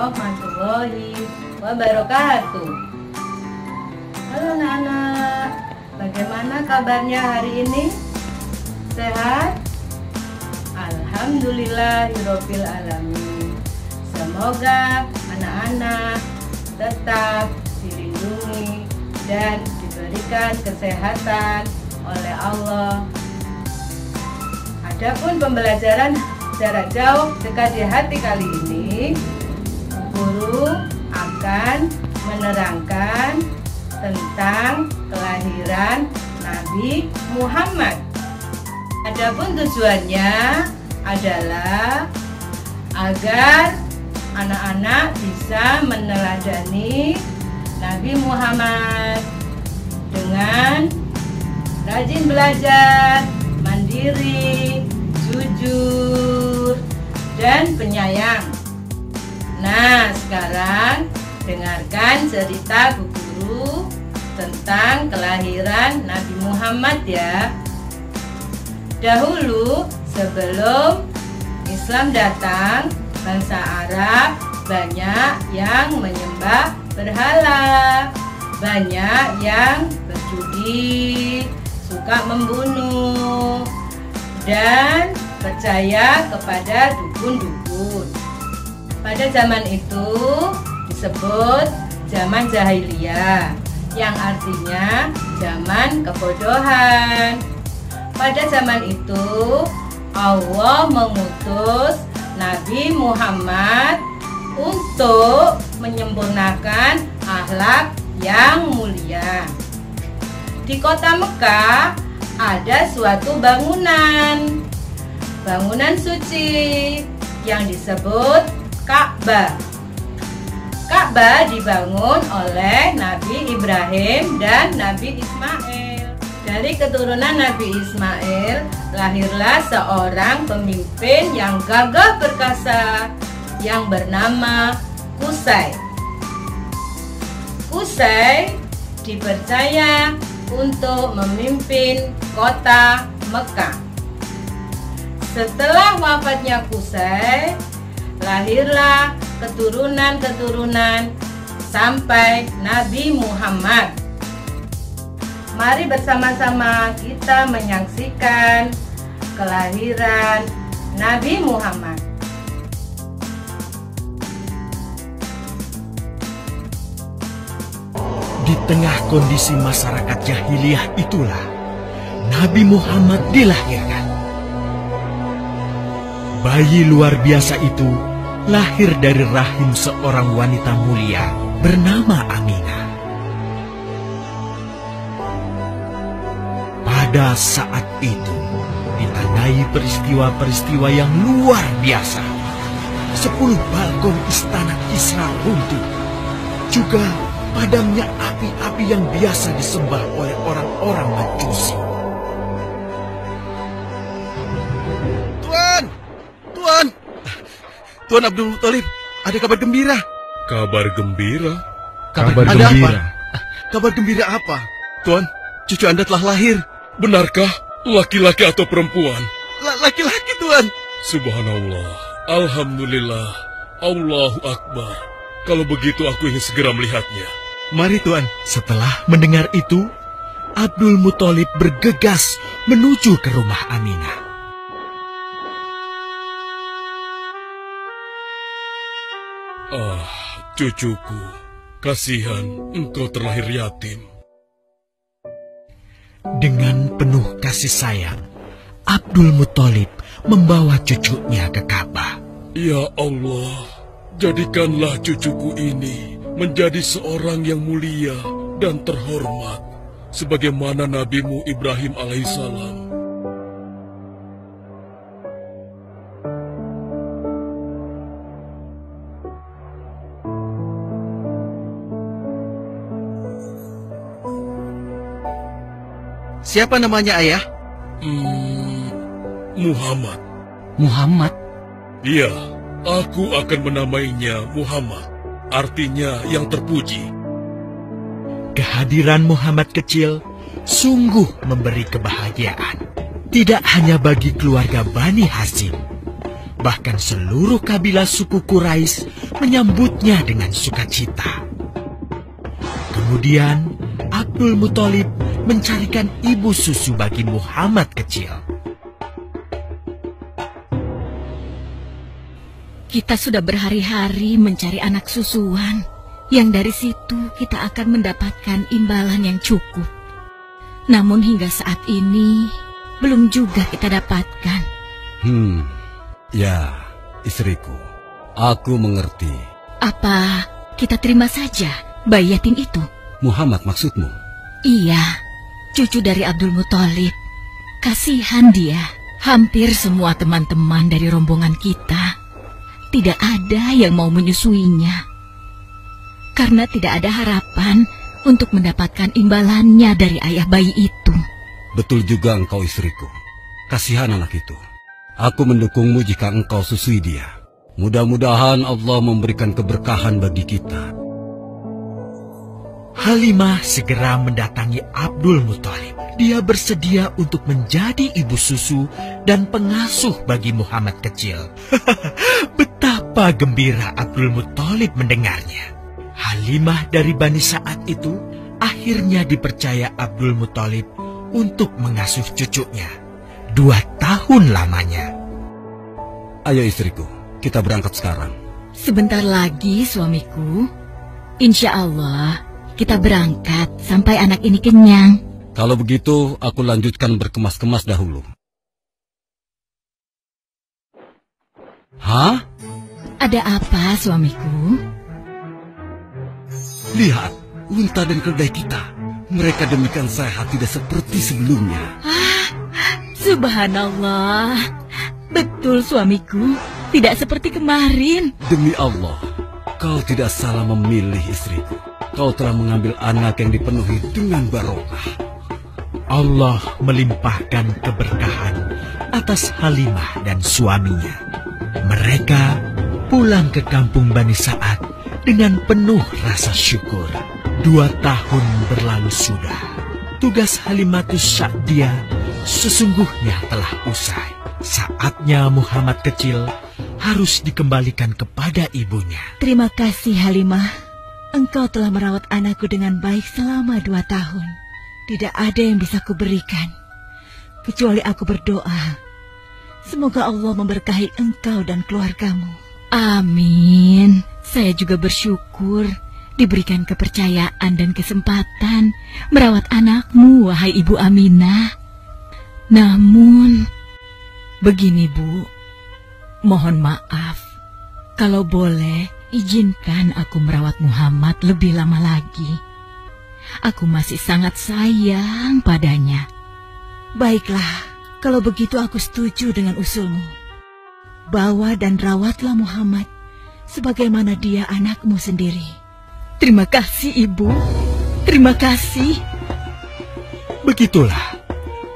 warahmatullahi wabarakatuh. Halo anak-anak, bagaimana kabarnya hari ini? Sehat? Alhamdulillahirabbil alamin. Semoga anak-anak tetap dilindungi dan diberikan kesehatan oleh Allah. Adapun pembelajaran jarak jauh dekat di hati kali ini, guru akan menerangkan tentang kelahiran Nabi Muhammad. Adapun tujuannya adalah agar anak-anak bisa meneladani Nabi Muhammad dengan rajin belajar, mandiri, jujur, dan penyayang. Nah, sekarang dengarkan cerita Bu Guru tentang kelahiran Nabi Muhammad ya. Dahulu sebelum Islam datang, bangsa Arab banyak yang menyembah berhala, banyak yang berjudi, suka membunuh, dan percaya kepada dukun-dukun. Pada zaman itu disebut zaman jahiliyah, yang artinya zaman kebodohan. Pada zaman itu Allah mengutus Nabi Muhammad untuk menyempurnakan akhlak yang mulia. Di kota Mekah ada suatu bangunan suci yang disebut Ka'bah. Ka'bah dibangun oleh Nabi Ibrahim dan Nabi Ismail. Dari keturunan Nabi Ismail lahirlah seorang pemimpin yang gagah perkasa yang bernama Qusay. Qusay dipercaya untuk memimpin kota Mekah. Setelah wafatnya Qusay, lahirlah keturunan-keturunan sampai Nabi Muhammad. Mari bersama-sama kita menyaksikan kelahiran Nabi Muhammad. Di tengah kondisi masyarakat jahiliyah itulah Nabi Muhammad dilahirkan. Bayi luar biasa itu lahir dari rahim seorang wanita mulia bernama Aminah. Pada saat itu ditandai peristiwa-peristiwa yang luar biasa. 10 balkon istana Kisra runtuh. Juga padamnya api-api yang biasa disembah oleh orang-orang Majusi. Tuan Abdul Muthalib, ada kabar gembira. Kabar gembira? Kabar gembira? Kabar gembira apa? Tuan, cucu Anda telah lahir. Benarkah? Laki-laki atau perempuan? Laki-laki, Tuan. Subhanallah, Alhamdulillah, Allahu Akbar. Kalau begitu aku ingin segera melihatnya. Mari, Tuan. Setelah mendengar itu, Abdul Muthalib bergegas menuju ke rumah Aminah. Ah, cucuku, kasihan engkau terlahir yatim. Dengan penuh kasih sayang, Abdul Muthalib membawa cucunya ke Ka'bah. Ya Allah, jadikanlah cucuku ini menjadi seorang yang mulia dan terhormat, sebagaimana Nabimu Ibrahim alaihissalam. Siapa namanya, Ayah? Muhammad. Muhammad? Iya, aku akan menamainya Muhammad. Artinya yang terpuji. Kehadiran Muhammad kecil sungguh memberi kebahagiaan. Tidak hanya bagi keluarga Bani Hashim, Bahkan seluruh kabilah suku Quraisy menyambutnya dengan sukacita. Kemudian Abdul Muthalib mencarikan ibu susu bagi Muhammad kecil. Kita sudah berhari-hari mencari anak susuan, yang dari situ kita akan mendapatkan imbalan yang cukup. Namun hingga saat ini, belum juga kita dapatkan. Ya, istriku, aku mengerti. Apa kita terima saja bayi yatim itu? Muhammad maksudmu? Iya, cucu dari Abdul Muthalib. Kasihan dia. Hampir semua teman-teman dari rombongan kita tidak ada yang mau menyusuinya. Karena tidak ada harapan untuk mendapatkan imbalannya dari ayah bayi itu. Betul juga engkau istriku. Kasihan anak itu. Aku mendukungmu jika engkau susui dia. Mudah-mudahan Allah memberikan keberkahan bagi kita. Halimah segera mendatangi Abdul Muthalib. Dia bersedia untuk menjadi ibu susu dan pengasuh bagi Muhammad kecil. Betapa gembira Abdul Muthalib mendengarnya. Halimah dari Bani Sa'ad itu akhirnya dipercaya Abdul Muthalib untuk mengasuh cucunya 2 tahun lamanya. Ayo istriku, kita berangkat sekarang. Sebentar lagi suamiku. Insya Allah kita berangkat sampai anak ini kenyang. Kalau begitu, aku lanjutkan berkemas-kemas dahulu. Hah? Ada apa suamiku? Lihat, unta dan keledai kita. Mereka demikian sehat, tidak seperti sebelumnya. Subhanallah. Betul suamiku, tidak seperti kemarin. Demi Allah, kau tidak salah memilih istriku. Kau telah mengambil anak yang dipenuhi dengan barokah. Allah melimpahkan keberkahan atas Halimah dan suaminya. Mereka pulang ke kampung Bani Sa'ad dengan penuh rasa syukur. 2 tahun berlalu sudah. Tugas Halimatus Sa'diyah sesungguhnya telah usai. Saatnya Muhammad kecil harus dikembalikan kepada ibunya. Terima kasih Halimah. Engkau telah merawat anakku dengan baik selama 2 tahun. Tidak ada yang bisa kuberikan, kecuali aku berdoa. Semoga Allah memberkahi engkau dan keluargamu. Amin. Saya juga bersyukur diberikan kepercayaan dan kesempatan merawat anakmu, wahai Ibu Aminah. Namun, begini Bu, mohon maaf. Kalau boleh, izinkan aku merawat Muhammad lebih lama lagi. Aku masih sangat sayang padanya. Baiklah, kalau begitu aku setuju dengan usulmu. Bawa dan rawatlah Muhammad sebagaimana dia anakmu sendiri. Terima kasih Ibu. Terima kasih. Begitulah,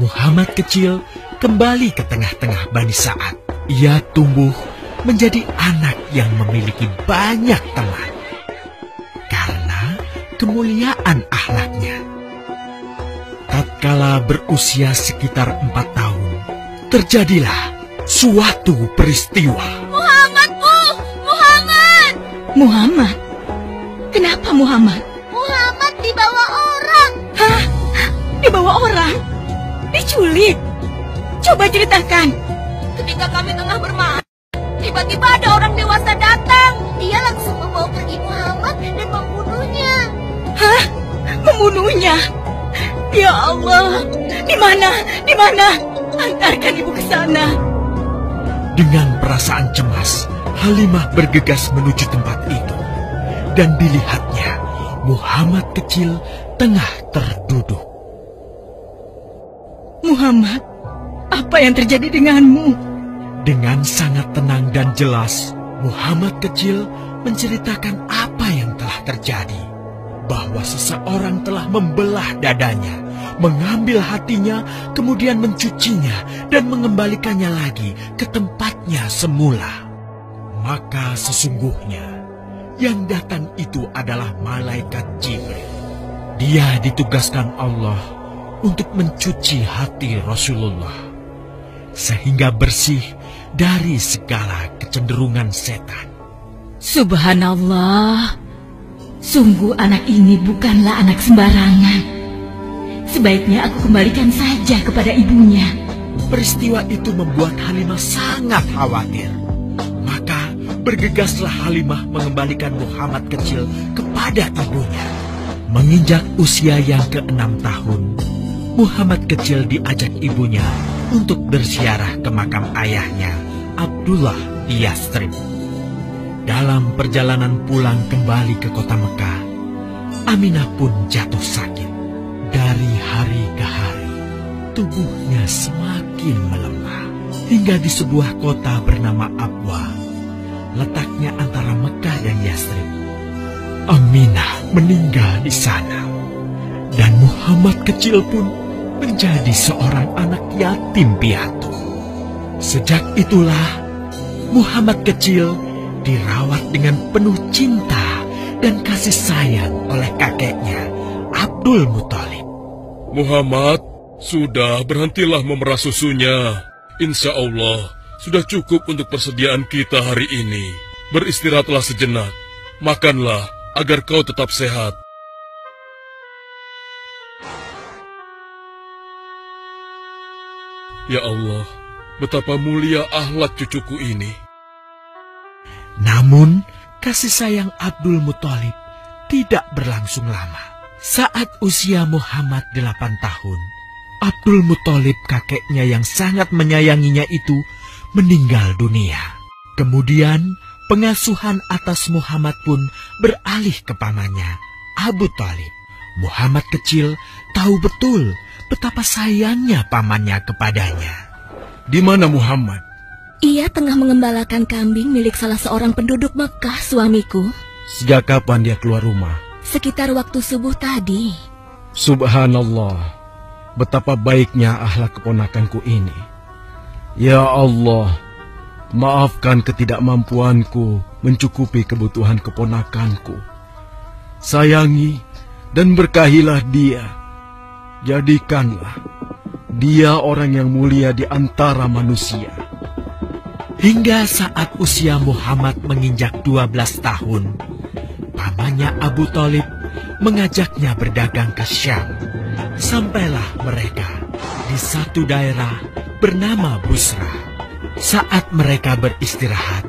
Muhammad kecil kembali ke tengah-tengah Bani Sa'ad. Ia tumbuh menjadi anak yang memiliki banyak teman. Karena kemuliaan akhlaknya. Tatkala berusia sekitar 4 tahun, terjadilah suatu peristiwa. Muhammad, Bu! Muhammad! Muhammad? Kenapa Muhammad? Muhammad dibawa orang. Hah? Dibawa orang? Diculik? Coba ceritakan. Ketika kami tengah bermain, tiba-tiba ada orang dewasa datang. Dia langsung membawa pergi Muhammad dan membunuhnya. Hah? Membunuhnya? Ya Allah, di mana? Di mana? Antarkan ibu ke sana. Dengan perasaan cemas, Halimah bergegas menuju tempat itu. Dan dilihatnya, Muhammad kecil tengah terduduk. Muhammad, apa yang terjadi denganmu? Dengan sangat tenang dan jelas, Muhammad kecil menceritakan apa yang telah terjadi. Bahwa seseorang telah membelah dadanya, mengambil hatinya, kemudian mencucinya dan mengembalikannya lagi ke tempatnya semula. Maka sesungguhnya yang datang itu adalah malaikat Jibril. Dia ditugaskan Allah untuk mencuci hati Rasulullah. sehingga bersih dari segala kecenderungan setan. Subhanallah, sungguh anak ini bukanlah anak sembarangan. Sebaiknya aku kembalikan saja kepada ibunya. Peristiwa itu membuat Halimah sangat khawatir. Maka bergegaslah Halimah mengembalikan Muhammad kecil kepada ibunya. Menginjak usia yang ke-6 tahun, Muhammad kecil diajak ibunya untuk berziarah ke makam ayahnya, Abdullah di Yathrib. Dalam perjalanan pulang kembali ke kota Mekah, Aminah pun jatuh sakit. Dari hari ke hari, tubuhnya semakin melemah. Hingga di sebuah kota bernama Abwa, letaknya antara Mekah dan Yathrib, Aminah meninggal di sana. Dan Muhammad kecil pun menjadi seorang anak yatim piatu. Sejak itulah Muhammad kecil dirawat dengan penuh cinta dan kasih sayang oleh kakeknya, Abdul Muthalib. Muhammad, sudah berhentilah memerah susunya. Insya Allah, sudah cukup untuk persediaan kita hari ini. Beristirahatlah sejenak. Makanlah agar kau tetap sehat. Ya Allah, betapa mulia akhlak cucuku ini. Namun, kasih sayang Abdul Muthalib tidak berlangsung lama. Saat usia Muhammad 8 tahun, Abdul Muthalib kakeknya yang sangat menyayanginya itu meninggal dunia. Kemudian, pengasuhan atas Muhammad pun beralih ke pamannya, Abu Thalib. Muhammad kecil tahu betul betapa sayangnya pamannya kepadanya. Di mana Muhammad? Ia tengah mengembalakan kambing milik salah seorang penduduk Mekah, suamiku. Sejak kapan dia keluar rumah? Sekitar waktu subuh tadi. Subhanallah, betapa baiknya akhlak keponakanku ini. Ya Allah, maafkan ketidakmampuanku mencukupi kebutuhan keponakanku. Sayangi dan berkahilah dia. Jadikanlah dia orang yang mulia di antara manusia. Hingga saat usia Muhammad menginjak 12 tahun, pamannya Abu Thalib mengajaknya berdagang ke Syam. Sampailah mereka di satu daerah bernama Busra. Saat mereka beristirahat,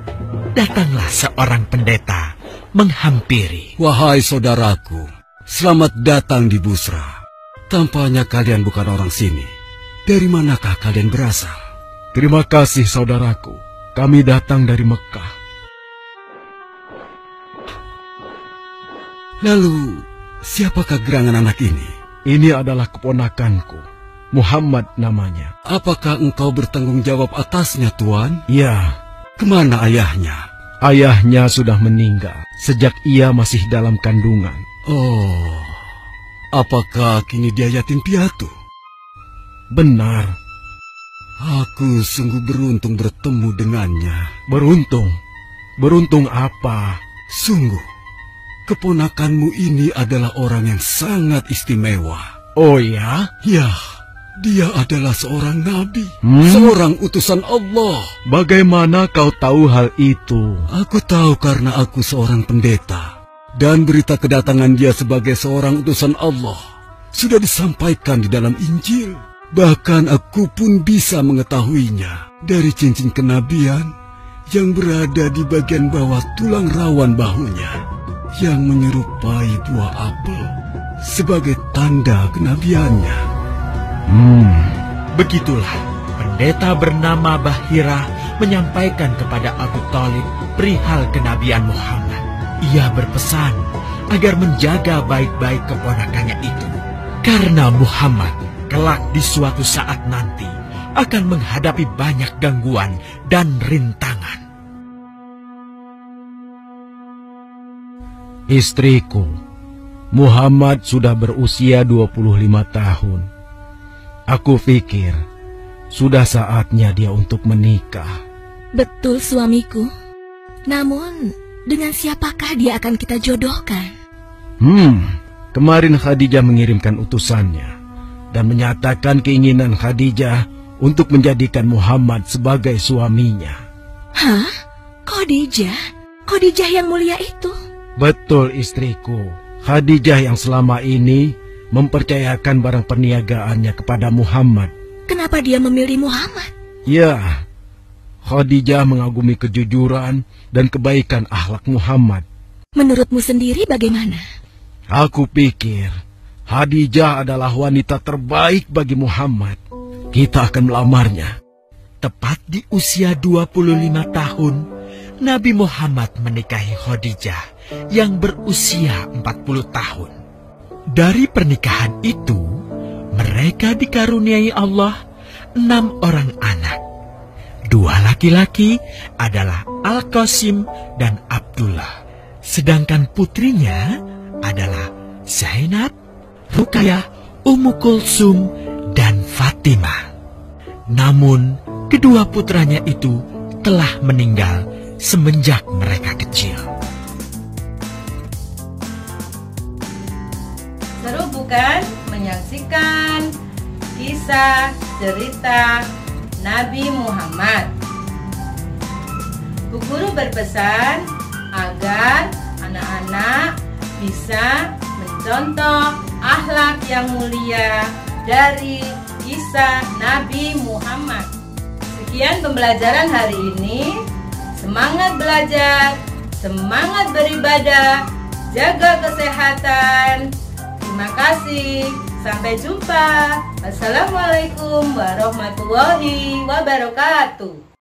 datanglah seorang pendeta menghampiri. Wahai saudaraku, selamat datang di Busra. Tampaknya kalian bukan orang sini. Dari manakah kalian berasal? Terima kasih saudaraku. Kami datang dari Mekah. Lalu, siapakah gerangan anak ini? Ini adalah keponakanku. Muhammad namanya. Apakah engkau bertanggung jawab atasnya, Tuan? Ya. Kemana ayahnya? Ayahnya sudah meninggal sejak ia masih dalam kandungan. Oh, apakah kini dia yatim piatu? Benar. Aku sungguh beruntung bertemu dengannya. Beruntung? Beruntung apa? Sungguh, keponakanmu ini adalah orang yang sangat istimewa. Oh ya? Ya, dia adalah seorang nabi, seorang utusan Allah. Bagaimana kau tahu hal itu? Aku tahu karena aku seorang pendeta. Dan berita kedatangan dia sebagai seorang utusan Allah sudah disampaikan di dalam Injil. Bahkan aku pun bisa mengetahuinya dari cincin kenabian yang berada di bagian bawah tulang rawan bahunya yang menyerupai buah apel sebagai tanda kenabiannya. Begitulah pendeta bernama Bahira menyampaikan kepada Abu Thalib perihal kenabian Muhammad. Ia berpesan agar menjaga baik-baik keponakannya itu, karena Muhammad kelak di suatu saat nanti akan menghadapi banyak gangguan dan rintangan. Istriku, Muhammad sudah berusia 25 tahun. Aku pikir sudah saatnya dia untuk menikah. Betul, suamiku. Namun, dengan siapakah dia akan kita jodohkan? Kemarin Khadijah mengirimkan utusannya dan menyatakan keinginan Khadijah untuk menjadikan Muhammad sebagai suaminya. Hah? Khadijah? Khadijah yang mulia itu? Betul, istriku. Khadijah yang selama ini mempercayakan barang perniagaannya kepada Muhammad. Kenapa dia memilih Muhammad? Ya, Khadijah mengagumi kejujuran dan kebaikan akhlak Muhammad. Menurutmu sendiri bagaimana? Aku pikir Khadijah adalah wanita terbaik bagi Muhammad. Kita akan melamarnya. Tepat di usia 25 tahun, Nabi Muhammad menikahi Khadijah yang berusia 40 tahun. Dari pernikahan itu, mereka dikaruniai Allah 6 orang anak. 2 laki-laki adalah Al-Qasim dan Abdullah. Sedangkan putrinya adalah Zainab, Ruqayyah, Ummu Kulsum, dan Fatimah. Namun, kedua putranya itu telah meninggal semenjak mereka kecil. Seru bukan menyaksikan kisah cerita Nabi Muhammad? Bu Guru berpesan agar anak-anak bisa mencontoh akhlak yang mulia dari kisah Nabi Muhammad. Sekian pembelajaran hari ini. Semangat belajar, semangat beribadah, jaga kesehatan. Terima kasih. Sampai jumpa. Assalamualaikum warahmatullahi wabarakatuh.